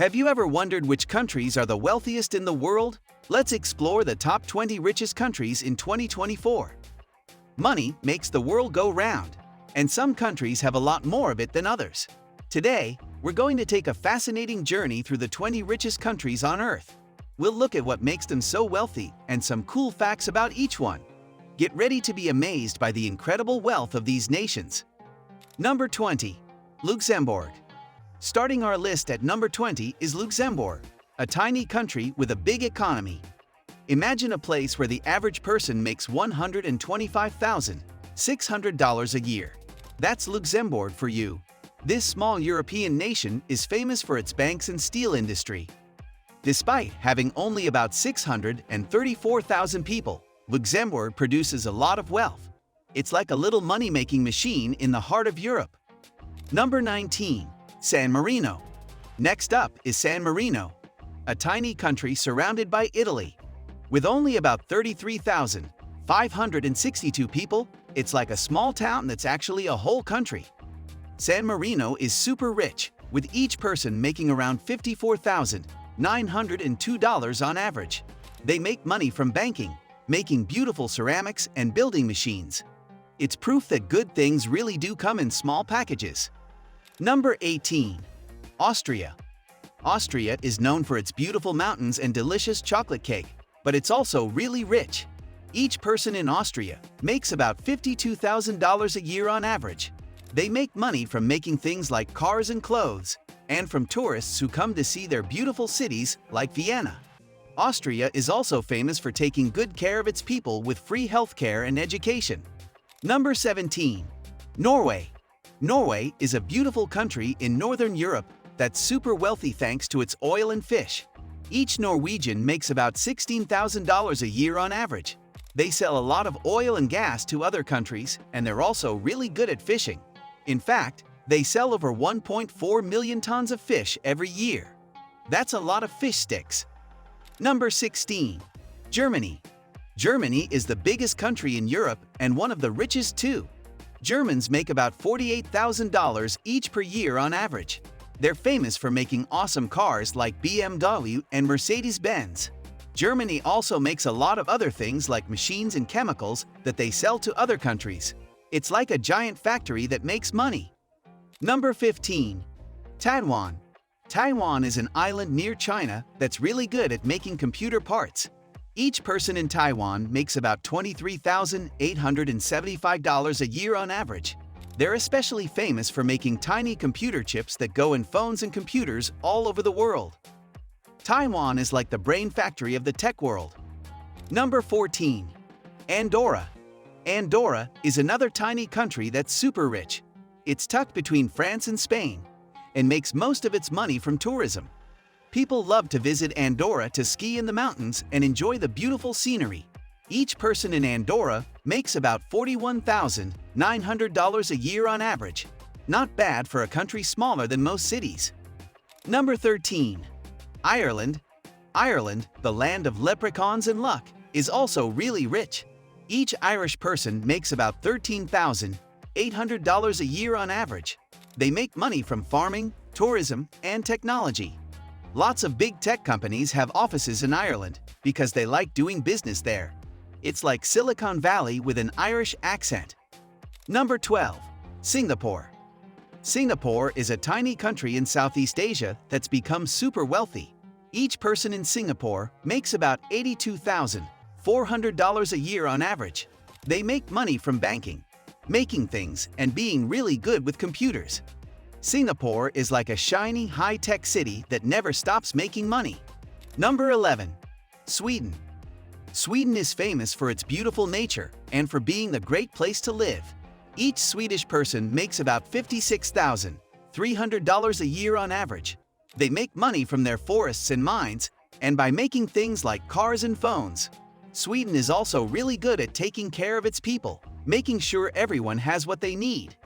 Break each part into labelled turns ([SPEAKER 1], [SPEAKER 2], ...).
[SPEAKER 1] Have you ever wondered which countries are the wealthiest in the world? Let's explore the top 20 richest countries in 2024. Money makes the world go round, and some countries have a lot more of it than others. Today, we're going to take a fascinating journey through the 20 richest countries on Earth. We'll look at what makes them so wealthy and some cool facts about each one. Get ready to be amazed by the incredible wealth of these nations. Number 20. Luxembourg. Starting our list at number 20 is Luxembourg, a tiny country with a big economy. Imagine a place where the average person makes $125,600 a year. That's Luxembourg for you. This small European nation is famous for its banks and steel industry. Despite having only about 634,000 people, Luxembourg produces a lot of wealth. It's like a little money-making machine in the heart of Europe. Number 19. San Marino. Next up is San Marino, a tiny country surrounded by Italy. With only about 33,562 people, it's like a small town that's actually a whole country. San Marino is super rich, with each person making around $54,902 on average. They make money from banking, making beautiful ceramics and building machines. It's proof that good things really do come in small packages. Number 18. Austria. Austria is known for its beautiful mountains and delicious chocolate cake, but it's also really rich. Each person in Austria makes about $52,000 a year on average. They make money from making things like cars and clothes, and from tourists who come to see their beautiful cities like Vienna. Austria is also famous for taking good care of its people with free healthcare and education. Number 17. Norway. Norway is a beautiful country in Northern Europe that's super wealthy thanks to its oil and fish. Each Norwegian makes about $16,000 a year on average. They sell a lot of oil and gas to other countries, and they're also really good at fishing. In fact, they sell over 1.4 million tons of fish every year. That's a lot of fish sticks. Number 16. Germany. Germany is the biggest country in Europe and one of the richest too. Germans make about $48,000 each per year on average. They're famous for making awesome cars like BMW and Mercedes-Benz. Germany also makes a lot of other things like machines and chemicals that they sell to other countries. It's like a giant factory that makes money. Number 15. Taiwan. Taiwan is an island near China that's really good at making computer parts. Each person in Taiwan makes about $23,875 a year on average. They're especially famous for making tiny computer chips that go in phones and computers all over the world. Taiwan is like the brain factory of the tech world. Number 14. Andorra. Andorra is another tiny country that's super rich. It's tucked between France and Spain and makes most of its money from tourism. People love to visit Andorra to ski in the mountains and enjoy the beautiful scenery. Each person in Andorra makes about $41,900 a year on average. Not bad for a country smaller than most cities. Number 13. Ireland. Ireland, the land of leprechauns and luck, is also really rich. Each Irish person makes about $13,800 a year on average. They make money from farming, tourism, and technology. Lots of big tech companies have offices in Ireland because they like doing business there. It's like Silicon Valley with an Irish accent. Number 12. Singapore. Singapore is a tiny country in Southeast Asia that's become super wealthy. Each person in Singapore makes about $82,400 a year on average. They make money from banking, making things, and being really good with computers. Singapore is like a shiny, high-tech city that never stops making money. Number 11. Sweden. Sweden is famous for its beautiful nature and for being a great place to live. Each Swedish person makes about $56,300 a year on average. They make money from their forests and mines and by making things like cars and phones. Sweden is also really good at taking care of its people, making sure everyone has what they need.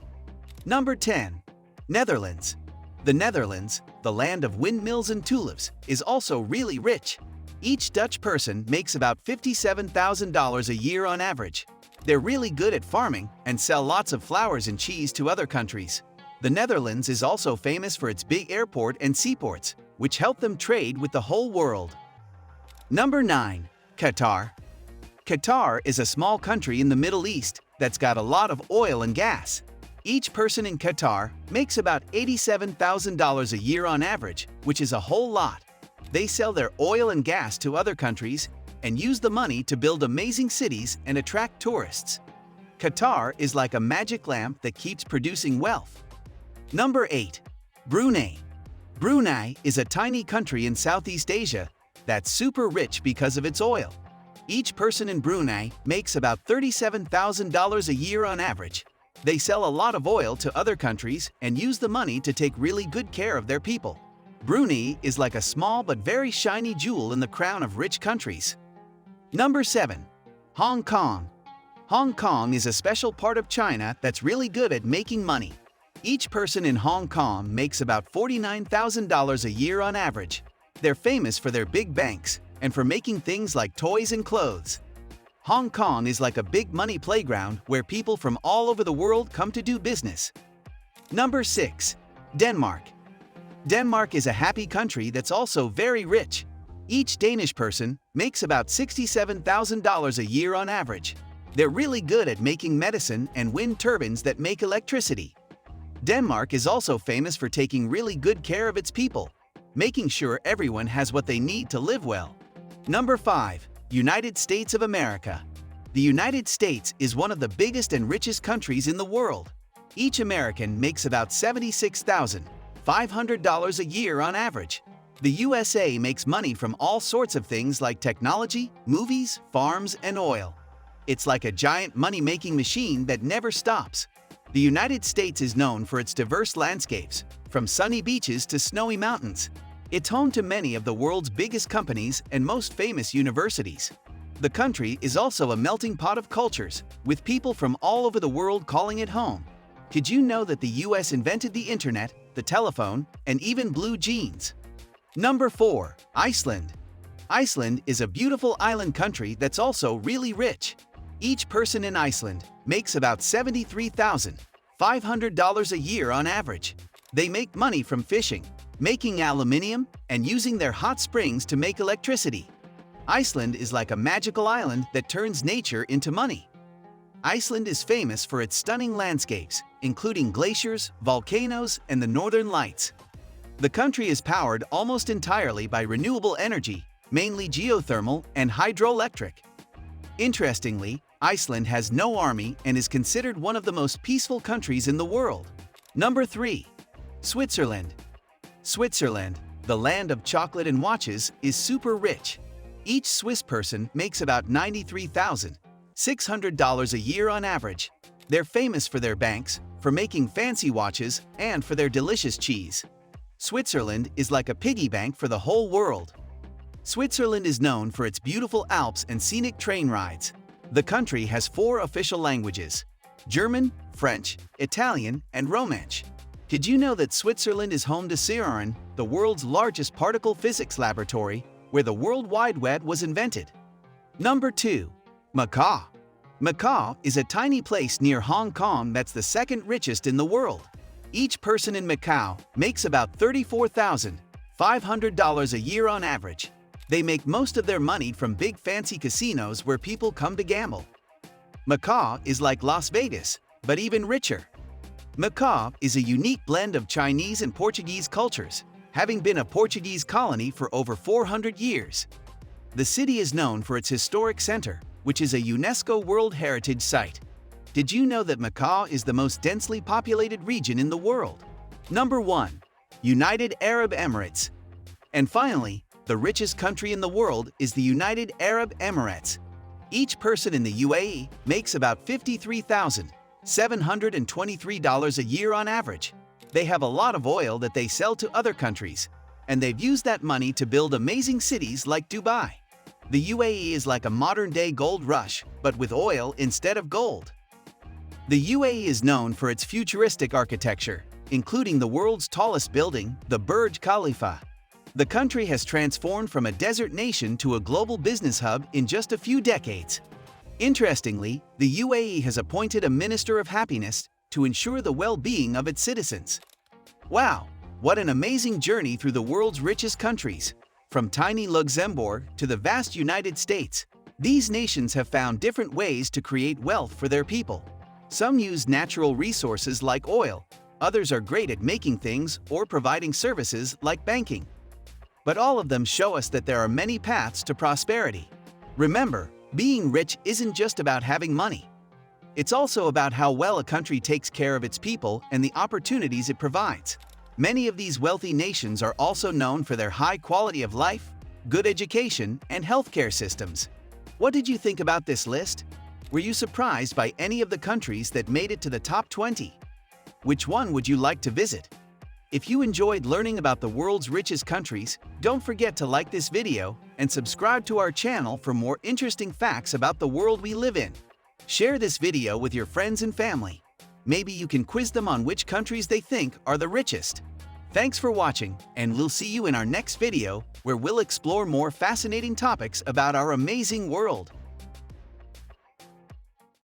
[SPEAKER 1] Number 10. Netherlands. The Netherlands, the land of windmills and tulips, is also really rich. Each Dutch person makes about $57,000 a year on average. They're really good at farming and sell lots of flowers and cheese to other countries. The Netherlands is also famous for its big airport and seaports, which help them trade with the whole world. Number 9. Qatar. Qatar is a small country in the Middle East that's got a lot of oil and gas. Each person in Qatar makes about $87,000 a year on average, which is a whole lot. They sell their oil and gas to other countries and use the money to build amazing cities and attract tourists. Qatar is like a magic lamp that keeps producing wealth. Number 8. Brunei. Brunei is a tiny country in Southeast Asia that's super rich because of its oil. Each person in Brunei makes about $37,000 a year on average. They sell a lot of oil to other countries and use the money to take really good care of their people. Brunei is like a small but very shiny jewel in the crown of rich countries. Number 7. Hong Kong. Hong Kong is a special part of China that's really good at making money. Each person in Hong Kong makes about $49,000 a year on average. They're famous for their big banks and for making things like toys and clothes. Hong Kong is like a big money playground where people from all over the world come to do business. Number 6. Denmark. Denmark is a happy country that's also very rich. Each Danish person makes about $67,000 a year on average. They're really good at making medicine and wind turbines that make electricity. Denmark is also famous for taking really good care of its people, making sure everyone has what they need to live well. Number 5. United States of America. The United States is one of the biggest and richest countries in the world. Each American makes about $76,500 a year on average. The USA makes money from all sorts of things like technology, movies, farms, and oil. It's like a giant money-making machine that never stops. The United States is known for its diverse landscapes, from sunny beaches to snowy mountains. It's home to many of the world's biggest companies and most famous universities. The country is also a melting pot of cultures, with people from all over the world calling it home. Did you know that the US invented the internet, the telephone, and even blue jeans? Number 4. Iceland. Iceland is a beautiful island country that's also really rich. Each person in Iceland makes about $73,500 a year on average. They make money from fishing, making aluminium, and using their hot springs to make electricity. Iceland is like a magical island that turns nature into money. Iceland is famous for its stunning landscapes, including glaciers, volcanoes, and the northern lights. The country is powered almost entirely by renewable energy, mainly geothermal and hydroelectric. Interestingly, Iceland has no army and is considered one of the most peaceful countries in the world. Number 3. Switzerland. Switzerland, the land of chocolate and watches, is super rich. Each Swiss person makes about $93,600 a year on average. They're famous for their banks, for making fancy watches, and for their delicious cheese. Switzerland is like a piggy bank for the whole world. Switzerland is known for its beautiful Alps and scenic train rides. The country has 4 official languages: German, French, Italian, and Romansh. Did you know that Switzerland is home to CERN, the world's largest particle physics laboratory, where the World Wide Web was invented? Number 2. Macau. Macau is a tiny place near Hong Kong that's the second richest in the world. Each person in Macau makes about $34,500 a year on average. They make most of their money from big fancy casinos where people come to gamble. Macau is like Las Vegas, but even richer. Macau is a unique blend of Chinese and Portuguese cultures, having been a Portuguese colony for over 400 years. The city is known for its historic center, which is a UNESCO World Heritage Site. Did you know that Macau is the most densely populated region in the world? Number 1. United Arab Emirates. And finally, the richest country in the world is the United Arab Emirates. Each person in the UAE makes about $53,723 a year on average. They have a lot of oil that they sell to other countries, and they've used that money to build amazing cities like Dubai. The UAE is like a modern-day gold rush, but with oil instead of gold. The UAE is known for its futuristic architecture, including the world's tallest building, the Burj Khalifa. The country has transformed from a desert nation to a global business hub in just a few decades. Interestingly, the UAE has appointed a Minister of Happiness to ensure the well-being of its citizens. Wow, What an amazing journey through the world's richest countries. From tiny Luxembourg to the vast United States, these nations have found different ways to create wealth for their people. Some use natural resources like oil, others are great at making things or providing services like banking. But all of them show us that there are many paths to prosperity. Remember, being rich isn't just about having money. It's also about how well a country takes care of its people and the opportunities it provides. Many of these wealthy nations are also known for their high quality of life, good education, and healthcare systems. What did you think about this list? Were you surprised by any of the countries that made it to the top 20? Which one would you like to visit? If you enjoyed learning about the world's richest countries, don't forget to like this video and subscribe to our channel for more interesting facts about the world we live in. Share this video with your friends and family. Maybe you can quiz them on which countries they think are the richest. Thanks for watching, and we'll see you in our next video where we'll explore more fascinating topics about our amazing world.